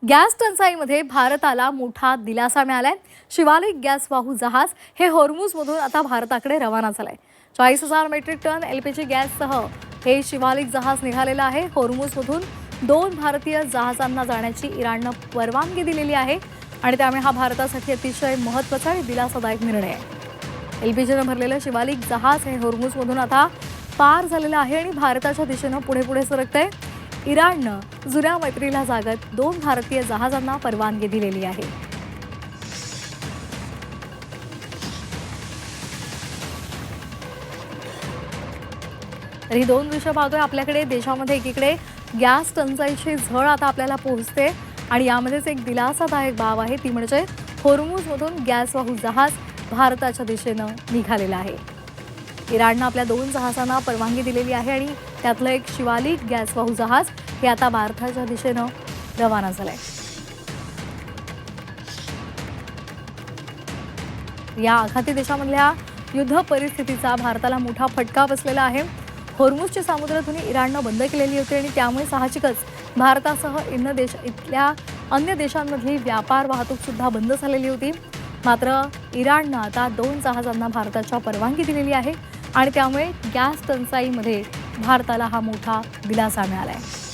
Gas टंचाईमध्ये भारताला मोठा दिलासा मिळालाय। शिवालिक गॅस वाहू जहाज हे हॉर्मुझमधून आता भारताकडे रवाना झालंय। 40,000 मेट्रिक टन एलपीजी गॅससह हे शिवालिक जहाज निघालेलं आहे। हॉर्मुझमधून 2 भारतीय जहाजांना जाण्याची इराणनं परवानगी दिलेली आहे आणि त्यामुळे हा भारतासाठी अतिशय महत्त्वाचा आणि दिलासादायक निर्णय आहे। एलपीजीनं भरलेलं शिवालिक जहाज हे हॉर्मुझमधून आता पार झालेलं आहे आणि भारताच्या दिशेनं पुढे सरकतंय। इराणनं जुन्या मैत्रीला जागत 2 भारतीय जहाजांना परवानगी दिलेली आहे। तर ही 2 दृश्य पाहतोय आपल्याकडे। देशामध्ये एकीकडे गॅस टंचाईची झळ आता आपल्याला पोहोचते आणि यामध्येच एक दिलासादायक बाब आहे, ती म्हणजे हॉर्मुझमधून गॅस वाहू जहाज भारताच्या दिशेनं निघालेलं आहे। इराणनं आपल्या 2 जहाजांना परवानगी दिलेली आहे आणि त्यातलं एक शिवालिक गॅस वाहू जहाज हे आता भारताच्या दिशेनं रवाना झालंय। या आखाती देशामधल्या युद्ध परिस्थितीचा भारताला मोठा फटका बसलेला आहे। हॉर्मुझची सामुद्रधुनी इराणनं बंद केलेली होती आणि त्यामुळे साहजिकच भारतासह इथल्या अन्य देशांमधली व्यापार वाहतूक सुद्धा बंद झालेली होती। मात्र इराणनं आता 2 जहाजांना भारताच्या परवानगी दिलेली आहे आणि त्यामुळे गॅस टंचाईमध्ये भारताला हा मोठा दिलासा मिळाला आहे।